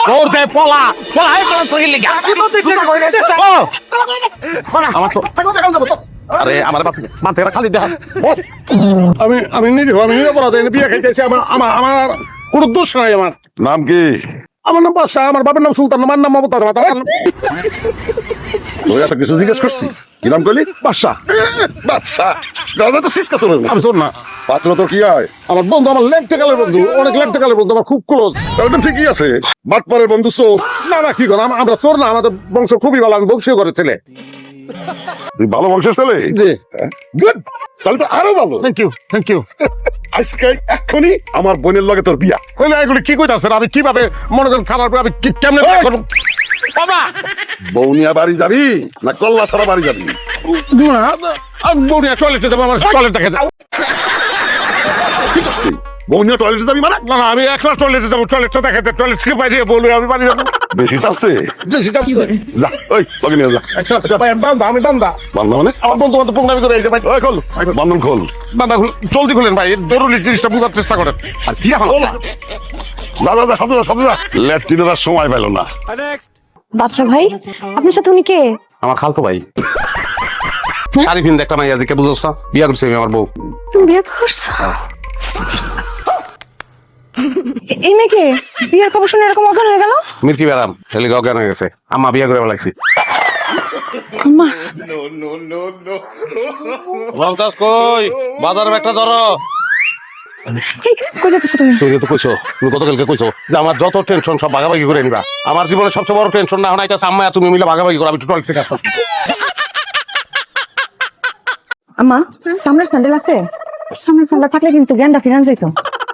তোর দে পলা পলা এই পলা সহিল লাগা আমার তো আরে আমার বাচ্চা খালি দেখা বস আমি নিরপরাধ বিয়ে খাইতেছি আমার কোনো দোষ নাই আমার নাম কি? আমার নাম বাদশা আমার বাবার নাম সুলতান আমার নাম মমতাজ তোর এত কিছু জিজ্ঞেস করছি কি নাম করলি? বাদশা বাদশা রাজা তো সিসকা চলে না। আমি তোর না পাত্র তোর কি হয়? আমার বন্ধু আমার লেফটেকালের বন্ধু অনেক লেফটেকালের বন্ধু আমার খুব ক্লোজ তাহলে তো ঠিকই আছে, বাটপারের বন্ধু চো। না না কি করো আমরা চোর না আমাদের বংশ খুবই ভালো আমি বংশীয় করে ছেলে তুই ভালো বংশের ছেলে? জি গুড, তাহলে তো আরো ভালো। থ্যাংক ইউ আজকে এক্ষুনি আমার বোনের লগে তোর বিয়া। হইলে এগুলি কি কইতাছেন আমি কিভাবে মনে করেন খাবার আমি কেমনে করবো বাবা বৌনিয়া বাড়ি যাবি না কল্লা ছাড়া বাড়ি যাবি? বৌনিয়া টয়লেটে যাবো আমার টয়লেট দেখে দাও কি করছিস তুই? বৌনিয়া টয়লেটে যাবি মানে? না না আমি একলা টয়লেটে যাবো টয়লেটটা দেখাতে টয়লেট থেকে বাইরে বলবো আমি বাড়ি যাবো বেশি চাপছে? যা ওই লগে নিয়ে যা। আমি বান্দা বান্ধব মানে? আমার বন্ধু বান্ধব প্রোগ্রাম করে এই যে ভাই ওই খোল বান্ধব খোল। বান্দা জলদি খুলেন ভাই জরুরি জিনিসটা বোঝার চেষ্টা করেন আর সিরা হলো যা যা যা সাথে যা ল্যাট্রিনের আর সময় পেল না। বাদশা ভাই আপনার সাথে উনি কে? আমার খালতো ভাই শাড়ি পিন একটা মাইয়া দেখে বুঝছ না বিয়া করছে আমি আমার বউ তুমি বিয়ে করছো? এই মেয়েকে বিয়ের খবর শুনে এরকম অজ্ঞান হয়ে গেল? মির্কি বেড়াম ছেলে অজ্ঞান হয়ে গেছে আম্মা বিয়া করে লাগছি আম্মা কই বাজারের একটা ধরো এই, কই যাচ্ছ তুমি? তুমি তো কইছো তুমি গতকালকে কইছো যে আমার যত টেনশন সব ভাগাভাগি করে নিবা আমার জীবনের সবচেয়ে বড় টেনশন না হনাইতা আম্মা তুমি মিলে ভাগাভাগি করো আমি একটু টয়লেট থেকে আসছি আম্মা সামনের স্যান্ডেল আছে? সামনের স্যান্ডেল থাকলে কিন্তু জ্ঞানটা ফিরান যাইতো।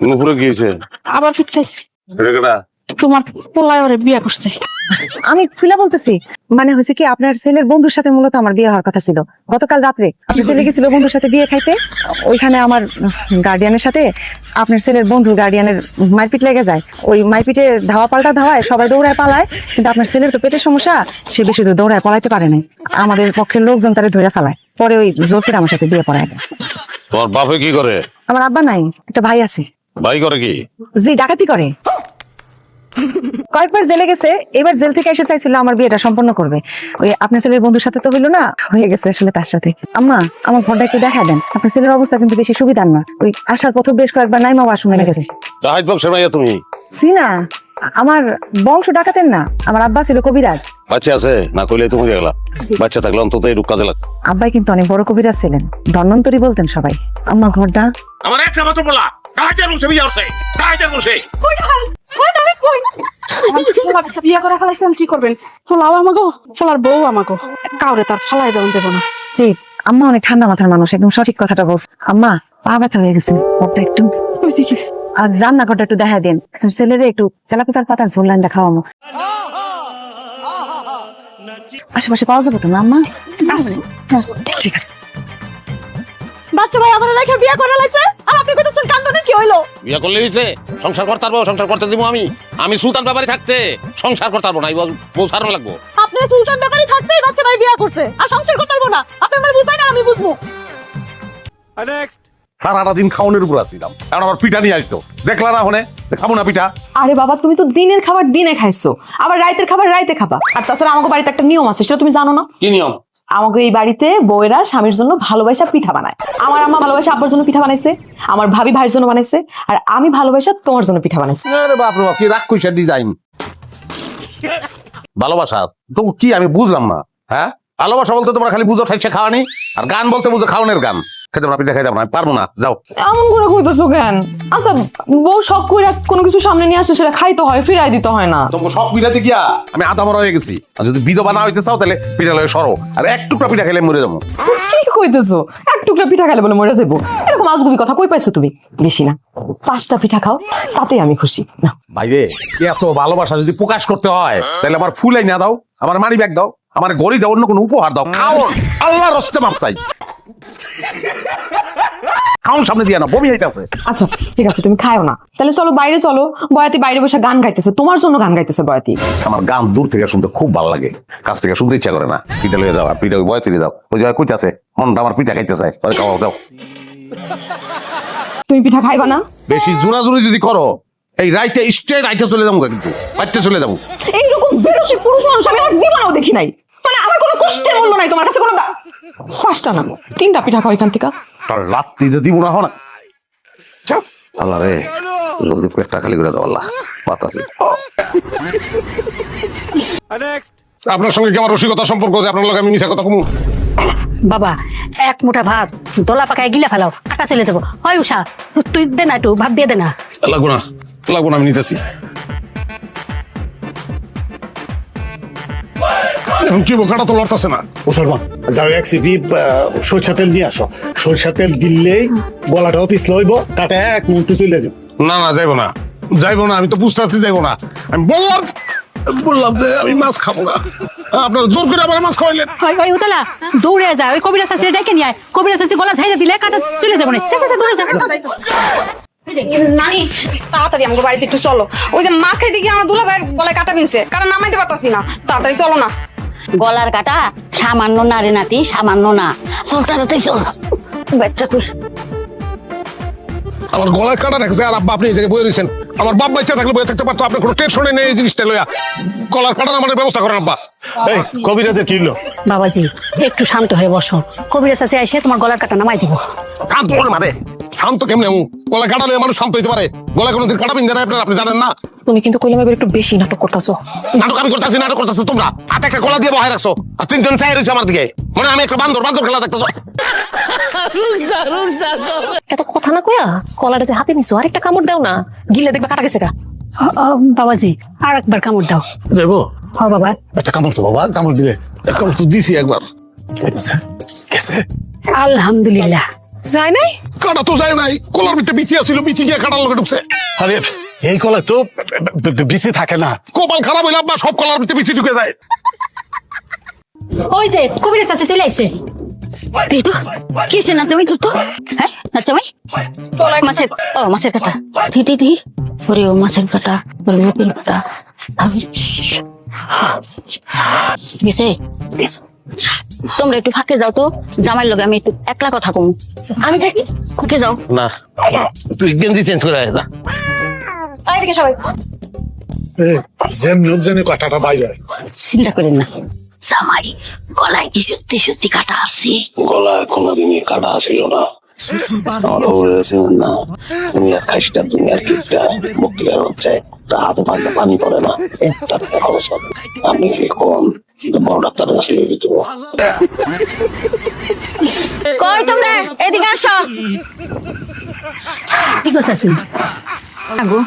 নুপুরে গিয়েছে আবার ফিট খাইছে এটা কেডা? তোমার পোলায় ওরে বিয়া করছে। আমি খুলে বলতেছি মানে হয়েছে কি আপনার ছেলের বন্ধুর সাথে মূলত আমার বিয়ে হওয়ার কথা ছিল গতকাল রাত্রে আপনার ছেলে গেছিল বন্ধুর সাথে বিয়ে খাইতে ওইখানে আমার গার্ডিয়ানের সাথে আপনার ছেলের বন্ধু গার্ডিয়ানের মারপিট লেগে যায় ওই মারপিটে ধাওয়া পাল্টা ধাওয়ায় সবাই দৌড়ায় পালায় কিন্তু আপনার ছেলের তো পেটের সমস্যা সে বেশি দূর দৌড়ায় পালাইতে পারে না আমাদের পক্ষের লোকজন তারে ধরে ফেলায় পরে ওই জোর করে আমার সাথে বিয়ে পড়ায় দেয়। তোমার বাপে কি করে? আমার আব্বা নাই একটা ভাই আছে। ভাই করে কি? জি ডাকাতি করে কয়েকবার জেলে গেছে এবার জেল থেকে এসে চাইছিল আমার বিয়েটা সম্পন্ন করবে ওই আপনার ছেলের বন্ধুর সাথে তো হইলো না হয়ে গেছে আসলে তার সাথে। আম্মা আমার ঘরটা একটু দেখা দেন আপনার ছেলের অবস্থা কিন্তু বেশি সুবিধার না ওই আসার পথে বেশ কয়েকবার নাইমা ওয়াশরুমে লেগেছে। রাহাত বংশের মাইয়া তুমি? সিনা আমার বংশ ডাকাতেন না আমার আব্বা ছিল কবিরাজ। বাচ্চা আছে না কইলে তুমি গেলা বাচ্চা থাকলে অন্তত এই রূপ কাজে লাগ আব্বাই কিন্তু অনেক বড় কবিরাজ ছিলেন ধন্বন্তরী বলতেন সবাই। আম্মা ঘরটা আমার একটা মাত্র বলা কাজের বসে বিয়ে হচ্ছে কাজের বসে বিয়া করে ফেলাইছেন কি করবেন? ফোলাও আমাগো ফোলার বউ আমাগো কাউরে তার ফলাই দেওয়া যাবে না। জি আম্মা অনেক ঠান্ডা মাথার মানুষ একদম সঠিক কথাটা বলছে। আম্মা পা ব্যথা হয়ে গেছে ঘরটা একটু আর রান্নাঘরটা একটু দেখা দেন ছেলেরে একটু চেলাপোচার পাতার ঝোল লাইন দেখাও আমার আশেপাশে পাওয়া যাবে তো না আম্মা? হ্যাঁ, ঠিক আছে। বাচ্চা ভাই আমার রেখে বিয়ে করে লাইছে আর আপনি কইতেছেন কান্দনের কি হইলো? বিয়া করলে হইছে সংসার করতে পারবো সংসার করতে দিব আমি সুলতান ব্যাপারে থাকতে সংসার করতে পারবো না এই বউ সারানো লাগবো। আপনি সুলতান ব্যাপারে থাকতেই বাচ্চা ভাই বিয়ে করছে আর সংসার করতে পারবো না আপনি আমার বুঝাই না আমি বুঝবো। সারাটা দিন খাওয়ানোর উপর আসছিলাম কারণ আমার পিঠা নিয়ে আসতো দেখলা না হনে খাবো না পিঠা। আরে বাবা তুমি তো দিনের খাবার দিনে খাইছো আবার রাইতের খাবার রাইতে খাবা আর তাছাড়া আমাকে বাড়িতে একটা নিয়ম আছে সেটা তুমি জানো না? কি নিয়ম? আমাকে এই বাড়িতে বউয়েরা স্বামীর জন্য ভালোবাসা পিঠা বানায়। আমার আম্মা ভালোবাসা আব্বার জন্য পিঠা বানাইছে আমার ভাবি ভাইয়ের জন্য বানাইছে আর আমি ভালোবাসা তোমার জন্য পিঠা বানাইছি। আরে বাপ রে বাপ কি রাগ কইছে ডিজাইন ভালোবাসা তো কি আমি বুঝলাম না। হ্যাঁ ভালোবাসা বলতে তোমরা খালি বুঝো ঠাইছে খাওয়ানি আর গান বলতে বুঝো খাওয়ানোর গান খেতে পারো পিঠা খাইতে পারবো না পারবো না যাও। এমন করে কইতেছো কেন? আচ্ছা বউ শখ করে কোনো কিছু সামনে নিয়ে আসে সেটা খাইতে হয় ফিরাই দিতে হয় না? তোমাকে সব পিঠাতে গিয়া আমি আধা মরা হয়ে গেছি আর যদি বিধবা না হইতে চাও তাহলে পিঠা লয়ে সরো আর এক টুকরা পিঠা খেলে মরে যাবো। কি কইতেছো এক টুকরা পিঠা খাইলে বলে মরে যাবো? এরকম আজগুবি কথা কই পাইছো তুমি? বেশি না 5টা পিঠা খাও তাতেই আমি খুশি। না ভাইরে এত ভালোবাসা যদি প্রকাশ করতে হয় তাহলে আমার ফুলাই না দাও আমার মানি ব্যাগ দাও আমার গড়ি দাও অন্য কোনো উপহার দাও খাও আল্লাহর হস্তে মাপ চাই খাওন সামনে দিয়া না বমি হইতাছে। আচ্ছা ঠিক আছে তুমি খাও না তাহলে চলো বাইরে চলো বয়াতি বাইরে বসে গান গাইতেছে তোমার জন্য গান গাইতেছে বয়াতি। আমার গান দূর থেকে শুনতে খুব ভালো লাগে কাছ থেকে শুনতে ইচ্ছা করে না পিঠা লয়ে যাও আর পিঠা ওই বয়াতি যাও ওই জায়গায় কইতাছে মনটা আমার পিঠা খাইতে চায় খাওয়াও দাও। তুমি পিঠা খাইবা না? বেশি জোরাজুরি যদি করো এই রাইতে স্ট্রেট রাইতে চলে যাবো কিন্তু রাইতে চলে যাবো। এইরকম বেরোসি পুরুষ মানুষ আমি আমার জীবনেও দেখি নাই। মানে আমার কোনো কষ্টের মূল্য নাই তোমার কাছে কোনো 5টা না 3টা পিঠা খাও এখান থেকে। তার লাত্তিতে দিব না হন আল্লাহ রে, জলদি পেটটা খালি করে দাও আল্লাহ, বাতাসে। আপনার সঙ্গে কি আমার রসিকতা সম্পর্ক আছে? আপনার লোক আমি মিশা কথা কমু? বাবা এক মুঠা ভাত দলা পাকায় গিলা ফেলাও, টাকা চলে যাবো। হয় উষা তুই দে না, একটু ভাত দিয়ে দে না। লাগবো না, লাগবো না, আমি নিতেছি। এখন কি বোকাটা তো লড়তেছে না। মুসলমান যাও এক সিপি সরষা তেল নিয়ে আসো। সরষা তেল দিলেই গলাটাও পিছলে হইব, কাটা এক মুহূর্তে চলে যাবো। না না, যাইবো না, যাইবো না, আমি তো বুঝতেছি যাইবো না। আমি বললাম যে আমি মাছ খাবো না, আপনার জোর করে আবার মাছ খাওয়াইলেন। হয় হয় উতলা দৌড়ে যায়, ওই কবিরা চাষি ডেকে নিয়ে আয়। কবিরা চাষি গলা ঝাইরে দিলে কাটা চলে যাবো না। দৌড়ে যা। নানি তাড়াতাড়ি আমাকে বাড়িতে একটু চলো। ওই যে মাছ খাইতে গিয়ে আমার দুলা ভাইয়ের গলায় কাটা বিনছে, কারণ নামাইতে পারতাছি না। তাড়াতাড়ি চলো না। গলার কাটা সামান্য না রে নাতি, সামান্য না। চল তাড়াতাড়ি চল। বাচ্চা কই আমার গলায় কাটা রেখেছে, আর আব্বা আপনি এই জায়গায় বয়ে রয়েছেন। আমার বাপ বাচ্চা থাকলে বয়ে থাকতে পারতো, আপনার কোনো টেনশনে নেই এই জিনিসটা লইয়া। গলার কাটা আমার ব্যবস্থা করেন আব্বা। এই কবিরাজের কি হলো? বাবাজি একটু শান্ত হয়ে বসো, কবিরা চাষি এসে তোমার গলার কাটা নামাই দিব। শান্ত করে মারে, শান্ত কেমনে? গলায় কাটা লইয়া মানুষ শান্ত হইতে পারে? গলায় কোনোদিন কাটা বিন দেয় আপনি জানেন না? তুমি কিন্তু কইলাম এবার একটু বেশি নাটক করতেছো। নাটক আমি করতেছি, নাটক করতেছো তোমরা। হাতে একটা গলা দিয়ে বহাই রাখছো, আর 3জন চাই রয়েছে আমার দিকে, মানে আমি একটা বান্দর খেলা দেখতেছো। এত কথা না কইয়া কলাটা যে হাতে নিছো আরেকটা কামড় দাও না, গিলে দেখবা কাটা গেছে গা। বাবাজি আর একবার কামড় দাও। যাইবো হ্যাঁ বাবা। একটা কামড় তো বাবা, কামড় দিলে। কামড় তো দিছি একবার, গেছে। আলহামদুলিল্লাহ। যায় নাই? কাটা তো যায় নাই, কলার ভিতরে বিচি আছিল, বিচি গিয়ে কাটার লোকে ঢুকছে। আরে এই কলায় তো বিচি থাকে না। কপাল খারাপ হইলে আব্বা সব কলার ভিতরে বিচি ঢুকে যায়। ওই যে কবিরা চাষি চলে আইছে। কিসে না তুমি তো হ্যাঁ আচ্ছা ভাই মাছের মাছের কাটা দি ওরে ও মাছের কাটা ওরে লোকের কাটা গেছে। তোমরা একটু ফাঁকে যাও তো, জামাইয়ের লগে আমি একটু একলা কথা কম। আমি থাকি, ফাঁকে যাও না তুই গেঞ্জি চেঞ্জ করে যা। এইদিকে সবাই। যেমন জানি কাটাটা বাইরে। চিন্তা করেন না জামাই, গলায় কি সত্যি সত্যি কাটা আছে? গলায় কোনোদিনই কাটা ছিল না। আমার বলেছিলেন না, তুমি আর খাইসটা তুমি আর কিটা বকিলের হচ্ছে হাতে পাতে পানি পড়ে না, একটা টাকা খরচ হবে। আপনি খালি কম বড় ডাক্তারের কাছে নিয়ে দিতে। কই তোমরা এদিকে আসো। ঠিক আছে আগো,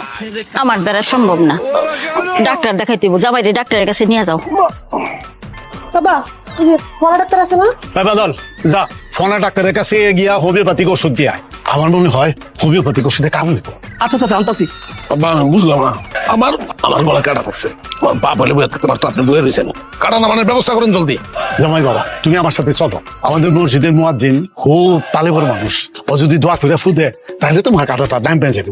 আমার দ্বারা সম্ভব না, ডাক্তার দেখাইতে জামাই ডাক্তারের কাছে নিয়ে যাও। বাবা ওই যে ফলা ডাক্তার আছে না? বাদল যা ফোনা ডাক্তারের কাছে গিয়া হোমিওপ্যাথিক ওষুধ দিয়ে আয়। আমার মনে হয় হোমিওপ্যাথিক ওষুধে কাম হইব। আচ্ছা আচ্ছা জানতাছি আব্বা, আমি বুঝলাম না। আমার গলা কাটা থাকছে, আমার বাপ হলে বয়ে থাকতে পারতো, আপনি বয়ে রয়েছেন। কাটা নামানোর ব্যবস্থা করেন জলদি। জামাই বাবা তুমি আমার সাথে চলো, আমাদের মসজিদের মুয়াজ্জিন খুব তালেবর মানুষ, ও যদি দোয়া করে ফুদে তাহলে তোমার কাটাটা দাম পেয়ে যাবে।